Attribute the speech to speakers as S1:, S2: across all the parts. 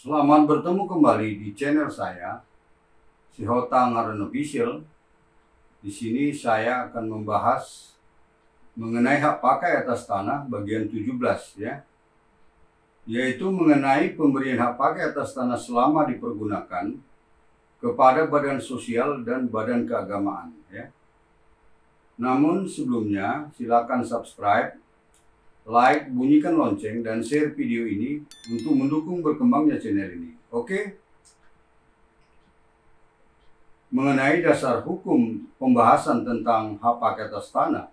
S1: Selamat bertemu kembali di channel saya, Sihota Ngaren Official. Di sini saya akan membahas mengenai hak pakai atas tanah bagian 17 ya. Yaitu mengenai pemberian hak pakai atas tanah selama dipergunakan kepada badan sosial dan badan keagamaan ya. Namun sebelumnya silakan subscribe, like, bunyikan lonceng, dan share video ini untuk mendukung berkembangnya channel ini. Oke? Mengenai dasar hukum pembahasan tentang hak pakai atas tanah,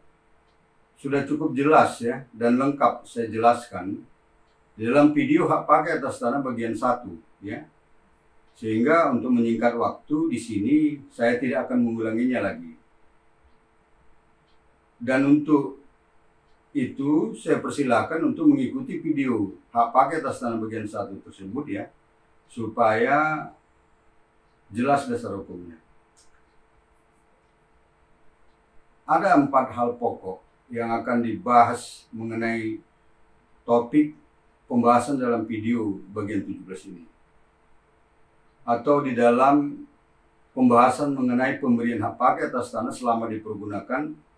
S1: sudah cukup jelas ya dan lengkap saya jelaskan di dalam video hak pakai atas tanah bagian 1 ya. Sehingga untuk menyingkat waktu di sini saya tidak akan mengulanginya lagi. Dan untuk itu saya persilakan untuk mengikuti video hak pakai atas tanah bagian 1 tersebut ya, supaya jelas dasar hukumnya. Ada 4 hal pokok yang akan dibahas mengenai topik pembahasan dalam video bagian 17 ini, atau di dalam pembahasan mengenai pemberian hak pakai atas tanah selama dipergunakan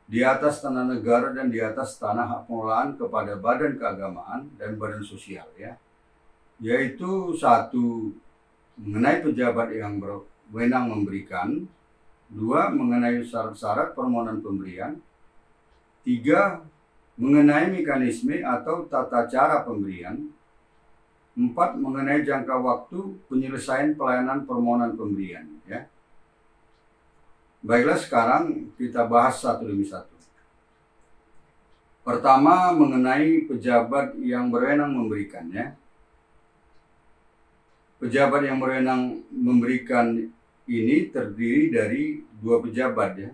S1: di atas tanah negara dan di atas tanah hak pengelolaan kepada badan keagamaan dan badan sosial ya. Yaitu 1, mengenai pejabat yang berwenang memberikan. 2, mengenai syarat-syarat permohonan pemberian. 3, mengenai mekanisme atau tata cara pemberian. 4, mengenai jangka waktu penyelesaian pelayanan permohonan pemberian ya. Baiklah, sekarang kita bahas satu demi satu. Pertama, mengenai pejabat yang berwenang memberikan ya. Pejabat yang berwenang memberikan ini terdiri dari 2 pejabat ya,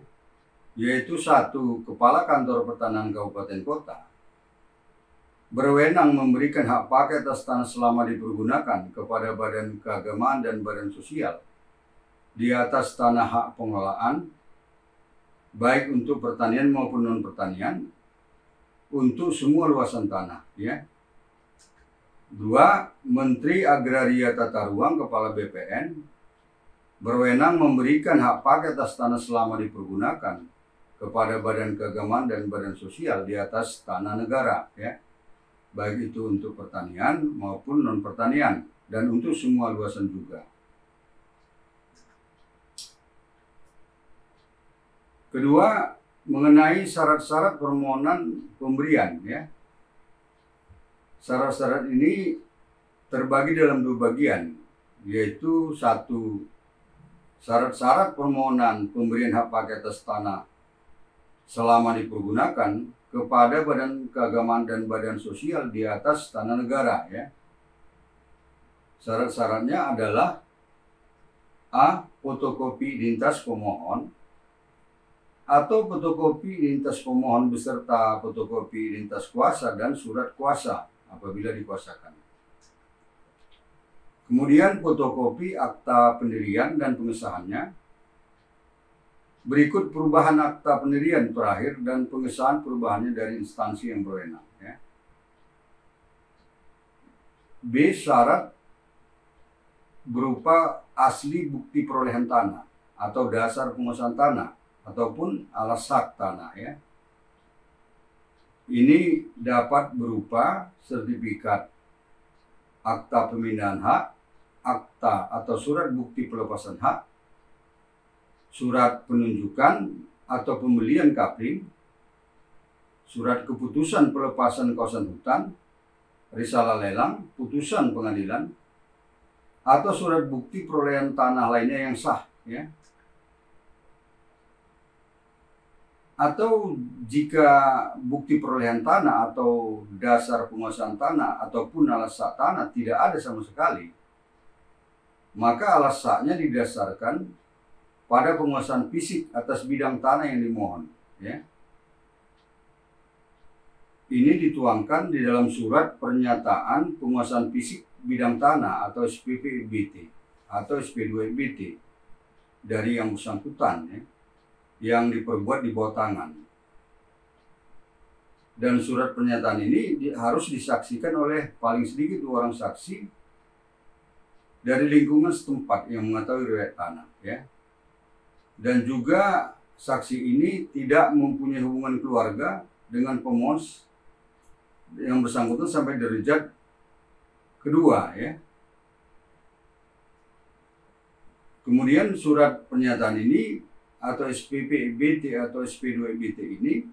S1: yaitu 1, Kepala Kantor Pertanahan Kabupaten Kota berwenang memberikan hak pakai atas tanah selama dipergunakan kepada badan keagamaan dan badan sosial di atas tanah hak pengelolaan, baik untuk pertanian maupun non pertanian, untuk semua luasan tanah ya. 2, Menteri Agraria Tata Ruang Kepala BPN berwenang memberikan hak pakai atas tanah selama dipergunakan kepada badan keagamaan dan badan sosial di atas tanah negara ya, baik itu untuk pertanian maupun non pertanian dan untuk semua luasan juga. Kedua, mengenai syarat-syarat permohonan pemberian ya. Syarat-syarat ini terbagi dalam 2 bagian, yaitu 1, syarat-syarat permohonan pemberian hak pakai atas tanah selama dipergunakan kepada badan keagamaan dan badan sosial di atas tanah negara ya. Syarat-syaratnya adalah: A, fotokopi identitas pemohon atau fotokopi identitas pemohon beserta fotokopi identitas kuasa dan surat kuasa apabila dikuasakan. Kemudian fotokopi akta pendirian dan pengesahannya. Berikut perubahan akta pendirian terakhir dan pengesahan perubahannya dari instansi yang berwenang ya. B, syarat berupa asli bukti perolehan tanah atau dasar penguasaan tanah ataupun alas hak tanah ya. Ini dapat berupa sertifikat, akta pemindahan hak, akta atau surat bukti pelepasan hak, surat penunjukan atau pembelian kapling, surat keputusan pelepasan kawasan hutan, risalah lelang, putusan pengadilan, atau surat bukti perolehan tanah lainnya yang sah ya. Atau jika bukti perolehan tanah atau dasar penguasaan tanah ataupun alas hak tanah tidak ada sama sekali, maka alas haknya didasarkan pada penguasaan fisik atas bidang tanah yang dimohon ya. Ini dituangkan di dalam surat pernyataan penguasaan fisik bidang tanah atau SPP-BT atau SP2-BT dari yang bersangkutan ya, yang diperbuat di bawah tangan. Dan surat pernyataan ini harus disaksikan oleh paling sedikit 2 orang saksi dari lingkungan setempat yang mengetahui riwayat tanah, ya. Dan juga saksi ini tidak mempunyai hubungan keluarga dengan pemohon yang bersangkutan sampai derajat kedua, ya. Kemudian surat pernyataan ini atau SPP EBT atau SP2 EBT ini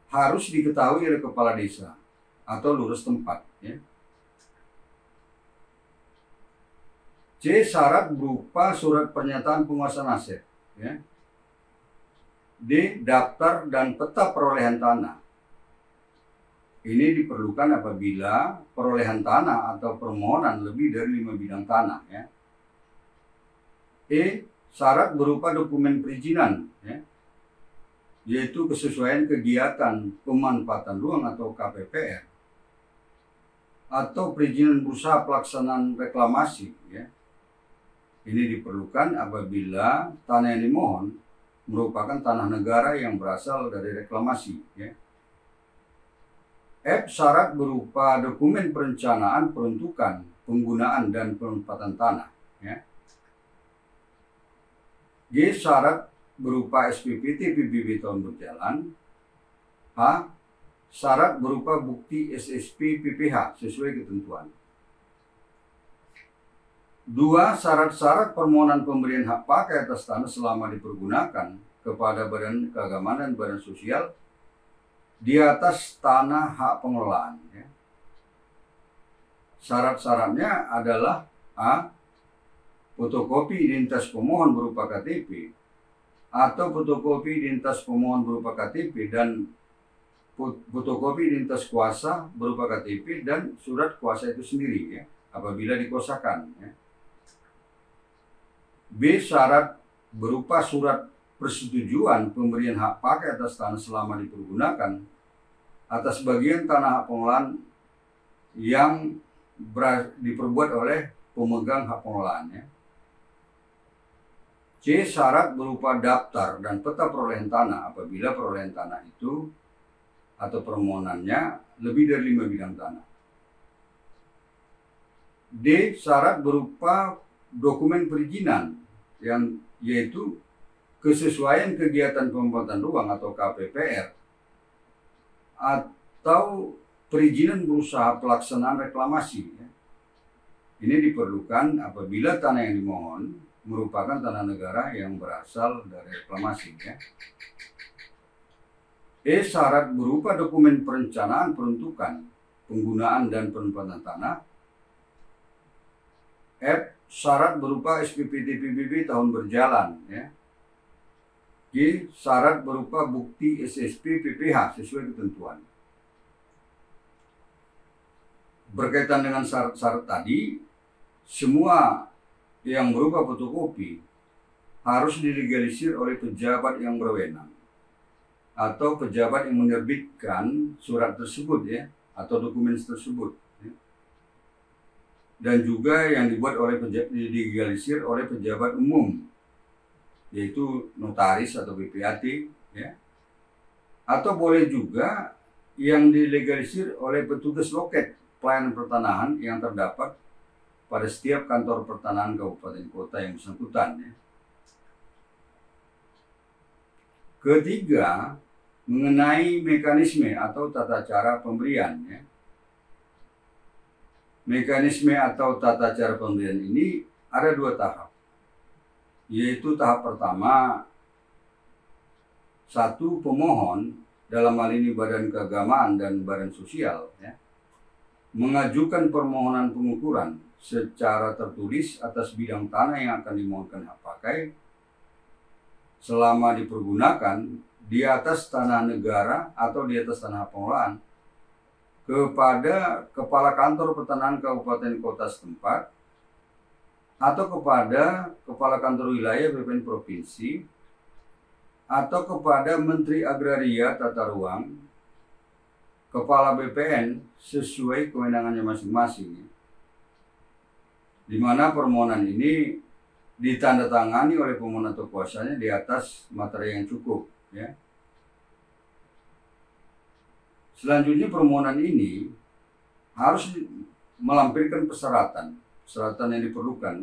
S1: harus diketahui oleh kepala desa atau lurah tempat, ya. C. Syarat berupa surat pernyataan penguasaan aset, ya. D. Daftar dan peta perolehan tanah. Ini diperlukan apabila perolehan tanah atau permohonan lebih dari 5 bidang tanah, ya. E. Syarat berupa dokumen perizinan, ya, yaitu kesesuaian kegiatan pemanfaatan ruang atau KPPR atau perizinan berusaha pelaksanaan reklamasi, ya. Ini diperlukan apabila tanah yang dimohon merupakan tanah negara yang berasal dari reklamasi, ya. F. Syarat berupa dokumen perencanaan peruntukan, penggunaan dan pemanfaatan tanah, ya. G. Syarat berupa SPPT PBB tahun berjalan. H. Syarat berupa bukti SSP PPH sesuai ketentuan. 2. Syarat-syarat permohonan pemberian hak pakai atas tanah selama dipergunakan kepada badan keagamaan dan badan sosial di atas tanah hak pengelolaan, ya. Syarat-syaratnya adalah A. Fotokopi identitas pemohon berupa KTP atau fotokopi identitas pemohon berupa KTP dan fotokopi identitas kuasa berupa KTP dan surat kuasa itu sendiri, ya, apabila dikuasakan, ya. B. Syarat berupa surat persetujuan pemberian hak pakai atas tanah selama dipergunakan atas bagian tanah hak pengelolaan yang diperbuat oleh pemegang hak pengelolaannya. C. Syarat berupa daftar dan peta perolehan tanah apabila perolehan tanah itu atau permohonannya lebih dari 5 bidang tanah. D. Syarat berupa dokumen perizinan yang yaitu kesesuaian kegiatan pemanfaatan ruang atau KPPR atau perizinan berusaha pelaksanaan reklamasi, ya. Ini diperlukan apabila tanah yang dimohon merupakan tanah negara yang berasal dari reklamasi, ya. E. Syarat berupa dokumen perencanaan peruntukan, penggunaan dan pemanfaatan tanah. F. Syarat berupa SPPT PBB tahun berjalan, ya. G. Syarat berupa bukti SSP PPH sesuai ketentuan. Berkaitan dengan syarat-syarat tadi, semua yang berupa fotokopi harus dilegalisir oleh pejabat yang berwenang atau pejabat yang menerbitkan surat tersebut, ya, atau dokumen tersebut, ya. Dan juga yang dibuat oleh dilegalisir oleh pejabat umum, yaitu notaris atau BPAT, ya. Atau boleh juga yang dilegalisir oleh petugas loket pelayanan pertanahan yang terdapat pada setiap kantor pertanahan kabupaten kota yang bersangkutan, ya. Ketiga, mengenai mekanisme atau tata cara pemberian, ya. Mekanisme atau tata cara pemberian ini ada 2 tahap, yaitu tahap pertama, 1. Pemohon, dalam hal ini Badan Keagamaan dan Badan Sosial, ya, mengajukan permohonan pengukuran secara tertulis atas bidang tanah yang akan dimohonkan hak pakai selama dipergunakan di atas tanah negara atau di atas tanah pengelolaan kepada Kepala Kantor Pertanahan Kabupaten Kota setempat atau kepada Kepala Kantor Wilayah BPN Provinsi atau kepada Menteri Agraria Tata Ruang, Kepala BPN sesuai kewenangannya masing-masing, di mana permohonan ini ditandatangani oleh pemohon atau kuasanya di atas materi yang cukup, ya. Selanjutnya permohonan ini harus melampirkan persyaratan persyaratan yang diperlukan.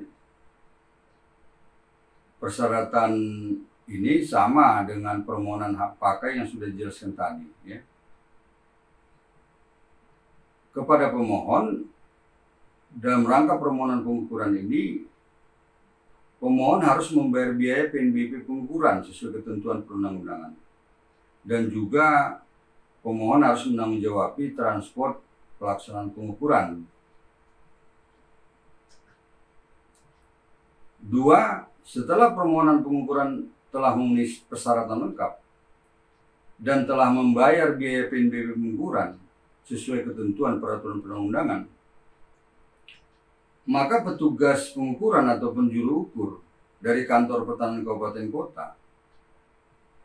S1: Persyaratan ini sama dengan permohonan hak pakai yang sudah dijelaskan tadi, ya. Kepada pemohon, dalam rangka permohonan pengukuran ini, pemohon harus membayar biaya PNBP pengukuran sesuai ketentuan perundang-undangan. Dan juga pemohon harus menanggung-jawabi transport pelaksanaan pengukuran. 2. Setelah permohonan pengukuran telah memenuhi persyaratan lengkap dan telah membayar biaya PNBP pengukuran sesuai ketentuan peraturan perundang-undangan, maka petugas pengukuran atau penjuru ukur dari kantor pertanahan kabupaten kota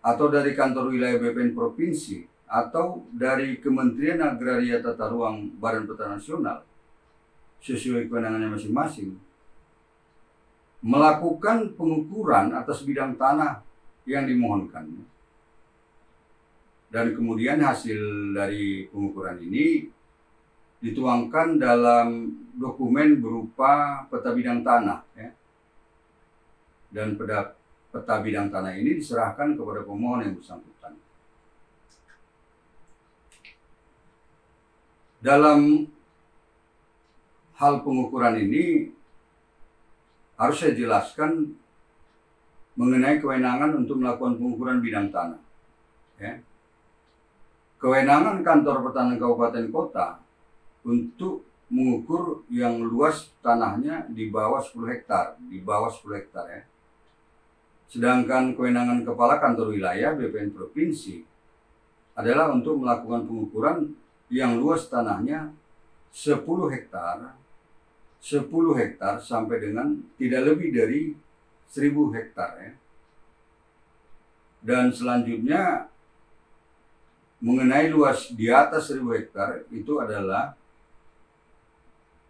S1: atau dari kantor wilayah BPN provinsi atau dari Kementerian Agraria Tata Ruang Badan Pertanahan Nasional sesuai kewenangannya masing-masing melakukan pengukuran atas bidang tanah yang dimohonkan. Dan kemudian hasil dari pengukuran ini dituangkan dalam dokumen berupa peta bidang tanah, ya. Dan peta bidang tanah ini diserahkan kepada pemohon yang bersangkutan. Dalam hal pengukuran ini harus saya jelaskan mengenai kewenangan untuk melakukan pengukuran bidang tanah, ya. Kewenangan kantor pertanahan kabupaten kota untuk mengukur yang luas tanahnya di bawah 10 hektar, ya. Sedangkan kewenangan kepala kantor wilayah BPN provinsi adalah untuk melakukan pengukuran yang luas tanahnya 10 hektar sampai dengan tidak lebih dari 1000 hektar, ya. Dan selanjutnya mengenai luas di atas 1000 hektar itu adalah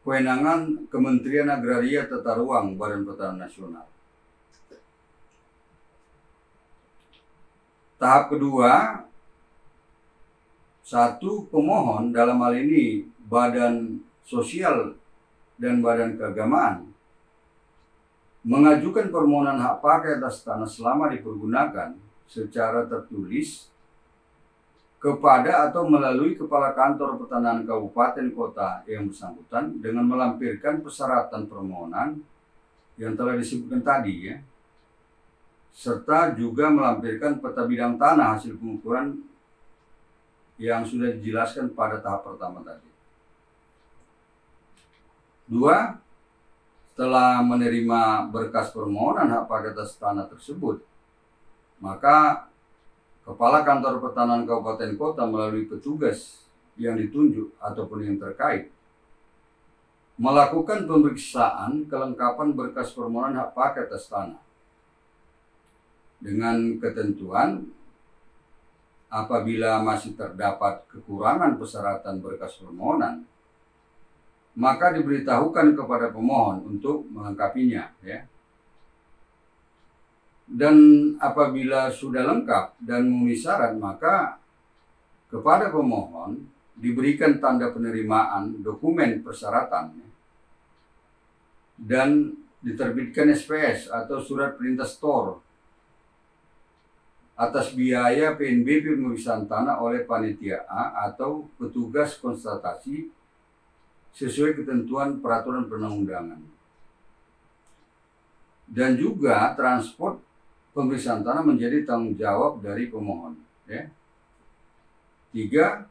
S1: kewenangan Kementerian Agraria Tata Ruang Badan Pertanahan Nasional. Tahap kedua, 1. Pemohon dalam hal ini Badan Sosial dan Badan Keagamaan mengajukan permohonan hak pakai atas tanah selama dipergunakan secara tertulis kepada atau melalui kepala kantor pertanahan kabupaten kota yang bersangkutan dengan melampirkan persyaratan permohonan yang telah disebutkan tadi, ya, serta juga melampirkan peta bidang tanah hasil pengukuran yang sudah dijelaskan pada tahap pertama tadi. 2. Setelah menerima berkas permohonan hak pakai atas tanah tersebut, maka Kepala Kantor Pertanahan Kabupaten Kota melalui petugas yang ditunjuk ataupun yang terkait melakukan pemeriksaan kelengkapan berkas permohonan hak pakai atas tanah dengan ketentuan apabila masih terdapat kekurangan persyaratan berkas permohonan, maka diberitahukan kepada pemohon untuk melengkapinya, ya. Dan apabila sudah lengkap dan memenuhi syarat, maka kepada pemohon diberikan tanda penerimaan dokumen persyaratan, ya, dan diterbitkan SPS atau surat perintah store atas biaya PNBP pemeriksaan tanah oleh panitia A atau petugas konstatasi sesuai ketentuan peraturan perundang-undangan. Dan juga transport pemeriksaan tanah menjadi tanggung jawab dari pemohon, ya. 3.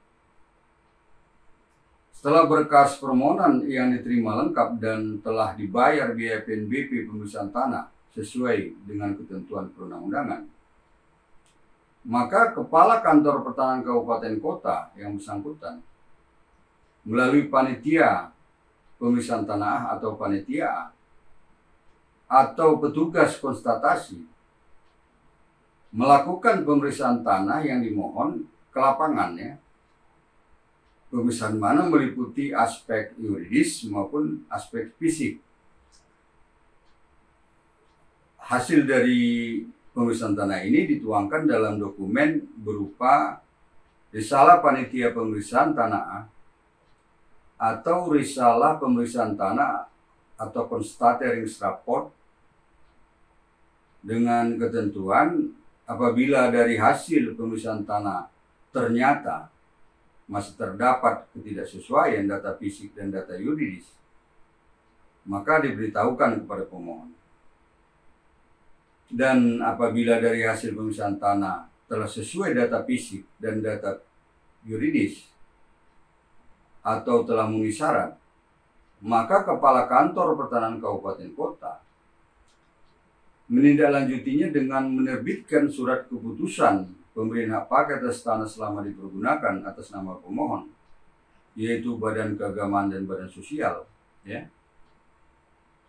S1: Setelah berkas permohonan yang diterima lengkap dan telah dibayar biaya PNBP pemeriksaan tanah sesuai dengan ketentuan perundang-undangan, maka Kepala Kantor Pertanahan Kabupaten Kota yang bersangkutan melalui panitia pemeriksaan tanah atau panitia atau petugas konstatasi melakukan pemeriksaan tanah yang dimohon ke lapangannya. Pemeriksaan mana meliputi aspek yuridis maupun aspek fisik. Hasil dari pemeriksaan tanah ini dituangkan dalam dokumen berupa risalah panitia pemeriksaan tanah atau risalah pemeriksaan tanah atau constatering rapport dengan ketentuan apabila dari hasil pemeriksaan tanah ternyata masih terdapat ketidaksesuaian data fisik dan data yuridis, maka diberitahukan kepada pemohon. Dan apabila dari hasil pemeriksaan tanah telah sesuai data fisik dan data yuridis atau telah memenuhi syarat, maka Kepala Kantor Pertanahan Kabupaten Kota menindaklanjutinya dengan menerbitkan surat keputusan pemberian hak pakai atas tanah selama dipergunakan atas nama pemohon, yaitu Badan Keagamaan dan Badan Sosial, ya,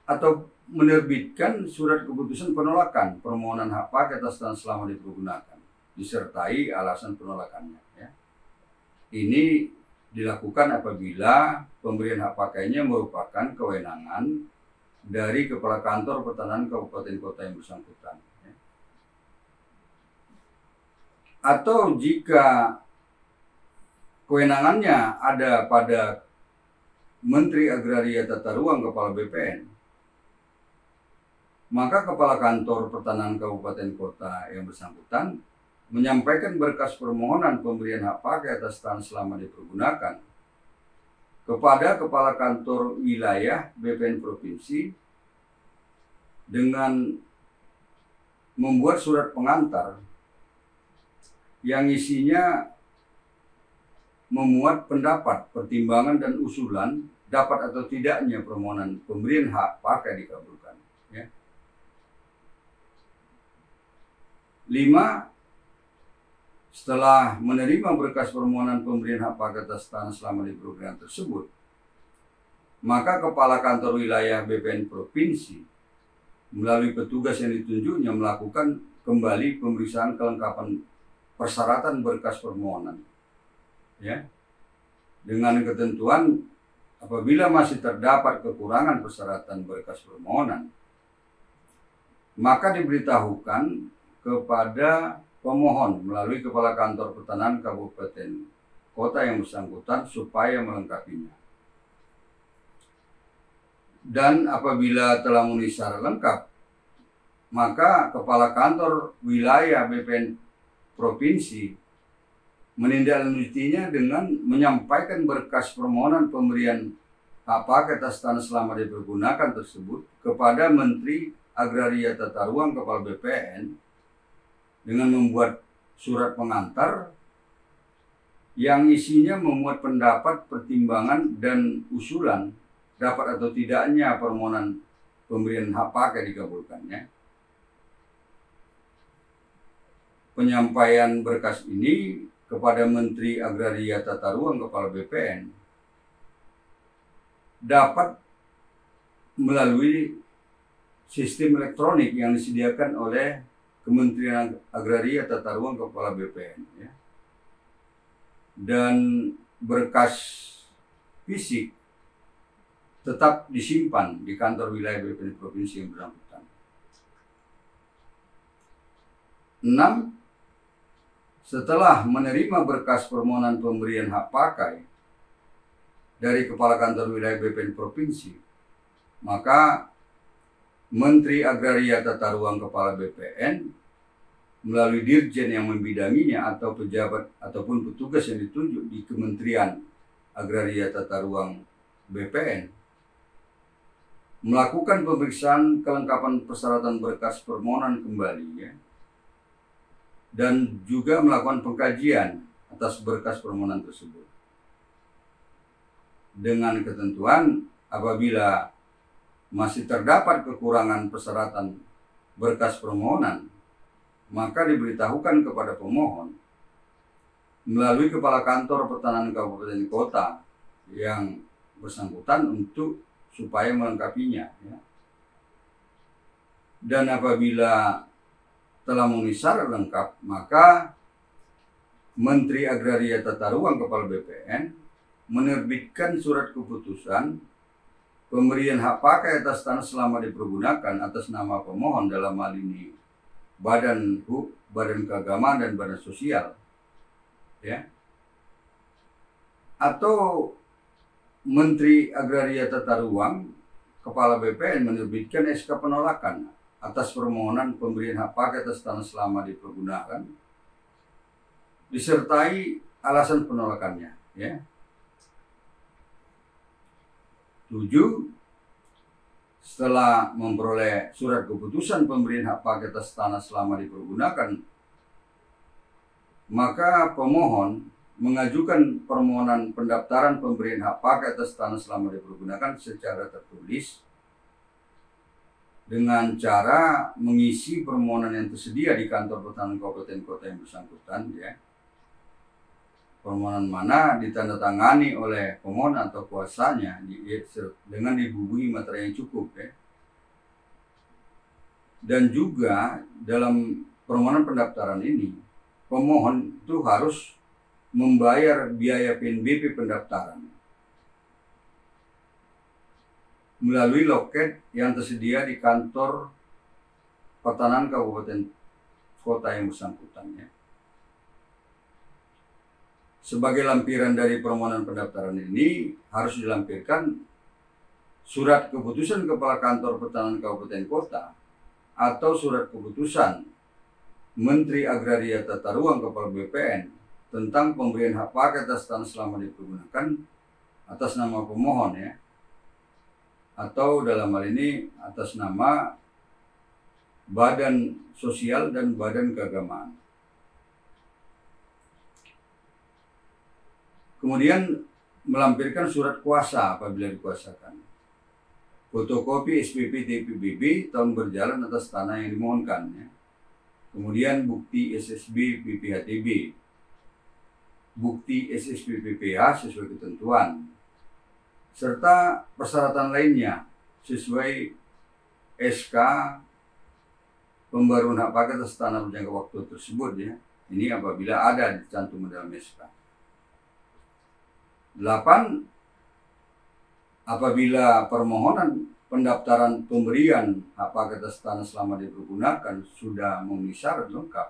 S1: atau menerbitkan surat keputusan penolakan permohonan hak pakai atas tanah selama dipergunakan disertai alasan penolakannya, ya. Ini dilakukan apabila pemberian hak pakainya merupakan kewenangan dari Kepala Kantor Pertanahan Kabupaten Kota yang bersangkutan, ya. Atau jika kewenangannya ada pada Menteri Agraria Tata Ruang Kepala BPN, maka Kepala Kantor Pertanahan Kabupaten Kota yang bersangkutan menyampaikan berkas permohonan pemberian hak pakai atas tanah selama dipergunakan kepada Kepala Kantor Wilayah BPN Provinsi dengan membuat surat pengantar yang isinya memuat pendapat, pertimbangan, dan usulan dapat atau tidaknya permohonan pemberian hak pakai dikabulkan, ya. 5. Setelah menerima berkas permohonan pemberian hak pakai atas tanah selama dipergunakan tersebut, maka Kepala Kantor Wilayah BPN Provinsi melalui petugas yang ditunjuknya melakukan kembali pemeriksaan kelengkapan persyaratan berkas permohonan, ya, dengan ketentuan apabila masih terdapat kekurangan persyaratan berkas permohonan, maka diberitahukan kepada pemohon melalui Kepala Kantor Pertanahan Kabupaten Kota yang bersangkutan supaya melengkapinya. Dan apabila telah memenuhi syarat lengkap, maka Kepala Kantor Wilayah BPN Provinsi menindaklanjutinya dengan menyampaikan berkas permohonan pemberian hak pakai atas tanah selama dipergunakan tersebut kepada Menteri Agraria Tata Ruang Kepala BPN dengan membuat surat pengantar yang isinya memuat pendapat, pertimbangan, dan usulan dapat atau tidaknya permohonan pemberian hak pakai dikabulkannya. Penyampaian berkas ini kepada Menteri Agraria Tata Ruang Kepala BPN dapat melalui sistem elektronik yang disediakan oleh Kementerian Agraria Tata Ruang Kepala BPN, ya. Dan berkas fisik tetap disimpan di kantor wilayah BPN Provinsi yang bersangkutan. 6. Setelah menerima berkas permohonan pemberian hak pakai dari Kepala Kantor Wilayah BPN Provinsi, maka Menteri Agraria Tata Ruang Kepala BPN melalui dirjen yang membidanginya atau pejabat ataupun petugas yang ditunjuk di Kementerian Agraria Tata Ruang BPN melakukan pemeriksaan kelengkapan persyaratan berkas permohonan kembali, ya, dan juga melakukan pengkajian atas berkas permohonan tersebut dengan ketentuan apabila masih terdapat kekurangan persyaratan berkas permohonan, maka diberitahukan kepada pemohon melalui Kepala Kantor Pertanahan Kabupaten Kota yang bersangkutan untuk supaya melengkapinya, ya. Dan apabila telah memenuhi syarat lengkap, maka Menteri Agraria Tata Ruang Kepala BPN menerbitkan surat keputusan pemberian hak pakai atas tanah selama dipergunakan atas nama pemohon, dalam hal ini Badan Keagamaan dan Badan Sosial, ya, atau Menteri Agraria Tata Ruang Kepala BPN menerbitkan SK penolakan atas permohonan pemberian hak pakai atas tanah selama dipergunakan, disertai alasan penolakannya. Ya. 7. Setelah memperoleh surat keputusan pemberian hak pakai atas tanah selama dipergunakan, maka pemohon mengajukan permohonan pendaftaran pemberian hak pakai atas tanah selama dipergunakan secara tertulis dengan cara mengisi permohonan yang tersedia di kantor pertahanan kabupaten kota yang bersangkutan, ya. Permohonan mana ditandatangani oleh pemohon atau kuasanya dengan dibubuhi materai yang cukup, ya. Dan juga dalam permohonan pendaftaran ini, pemohon itu harus membayar biaya PNBP pendaftaran melalui loket yang tersedia di kantor pertahanan kabupaten kota yang bersangkutan, ya. Sebagai lampiran dari permohonan pendaftaran ini harus dilampirkan surat keputusan Kepala Kantor Pertahanan Kabupaten Kota atau surat keputusan Menteri Agraria Tata Ruang Kepala BPN tentang pemberian hak pakai atas tanah selama dipergunakan atas nama pemohon, ya, atau dalam hal ini atas nama Badan Sosial dan Badan Keagamaan. Kemudian melampirkan surat kuasa apabila dikuasakan, fotokopi SPP TPBB tahun berjalan atas tanah yang dimohonkan, ya. Kemudian bukti SSB PPHTB, bukti SSB PPH sesuai ketentuan, serta persyaratan lainnya sesuai SK pembaruan hak pakai atas tanah berjangka waktu tersebut, ya. Ini apabila ada dicantum dalam SK. 8. Apabila permohonan pendaftaran pemberian hak pakai atas tanah selama dipergunakan sudah memenuhi syarat lengkap,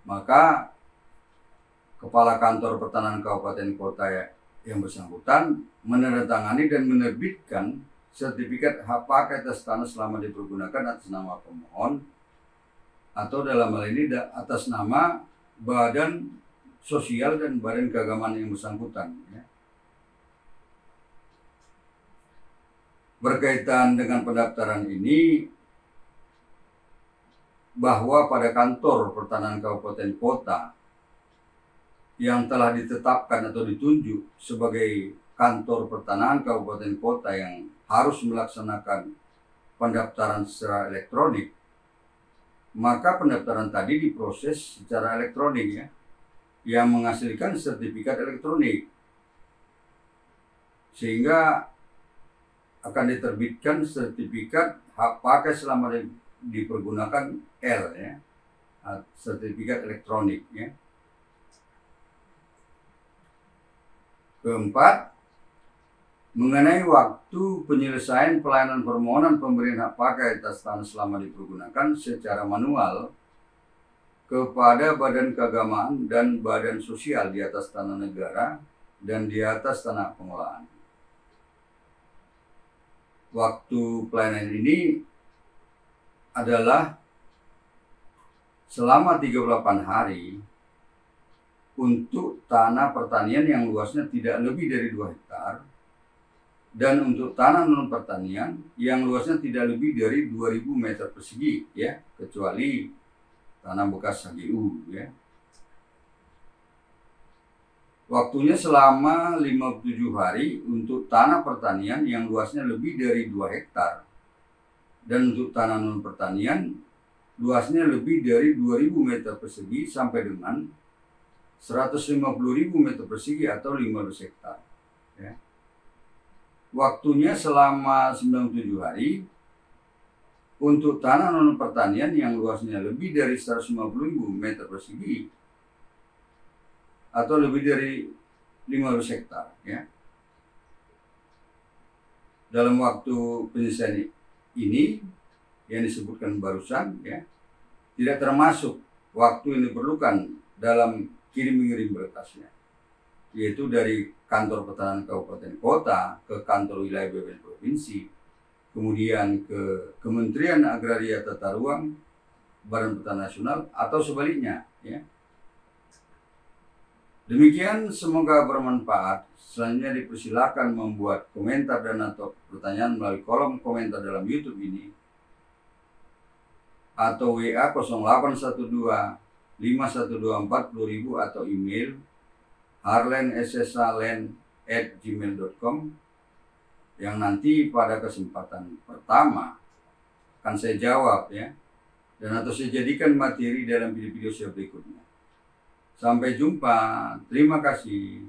S1: maka Kepala Kantor Pertahanan Kabupaten Kota yang bersangkutan menandatangani dan menerbitkan sertifikat hak pakai atas tanah selama dipergunakan atas nama pemohon atau dalam hal ini atas nama Badan Sosial dan Badan Keagamaan yang bersangkutan, ya. Berkaitan dengan pendaftaran ini, bahwa pada kantor pertahanan kabupaten kota yang telah ditetapkan atau ditunjuk sebagai kantor pertahanan kabupaten kota yang harus melaksanakan pendaftaran secara elektronik, maka pendaftaran tadi diproses secara elektronik, ya, yang menghasilkan sertifikat elektronik, sehingga akan diterbitkan sertifikat hak pakai selama dipergunakan L, ya, sertifikat elektronik, ya. Keempat, mengenai waktu penyelesaian pelayanan permohonan pemberian hak pakai atas tanah selama dipergunakan secara manual kepada Badan Keagamaan dan Badan Sosial di atas tanah negara dan di atas tanah pengelolaan. Waktu pelayanan ini adalah selama 38 hari untuk tanah pertanian yang luasnya tidak lebih dari 2 hektar dan untuk tanah non pertanian yang luasnya tidak lebih dari 2000 meter persegi, ya, kecuali tanah bekas HGU, ya. Waktunya selama 57 hari untuk tanah pertanian yang luasnya lebih dari 2 hektar dan untuk tanah non pertanian luasnya lebih dari 2000 meter persegi sampai dengan 150.000 meter persegi atau 15 hektar, ya. Waktunya selama 97 hari untuk tanah non pertanian yang luasnya lebih dari 150.000 meter persegi atau lebih dari 15 hektar, ya. Dalam waktu penyelesaian ini yang disebutkan barusan, ya, tidak termasuk waktu yang diperlukan dalam kirim-mengirim berkasnya, yaitu dari kantor pertahanan kabupaten kota ke kantor wilayah BPN provinsi kemudian ke Kementerian Agraria Tata Ruang, Badan Pertanahan Nasional, atau sebaliknya, ya. Demikian, semoga bermanfaat. Selanjutnya dipersilakan membuat komentar dan atau pertanyaan melalui kolom komentar dalam YouTube ini, atau WA 0812 512 40.000 atau email harlenssalen@gmail.com, yang nanti pada kesempatan pertama akan saya jawab, ya, dan atau saya jadikan materi dalam video-video saya berikutnya. Sampai jumpa, terima kasih.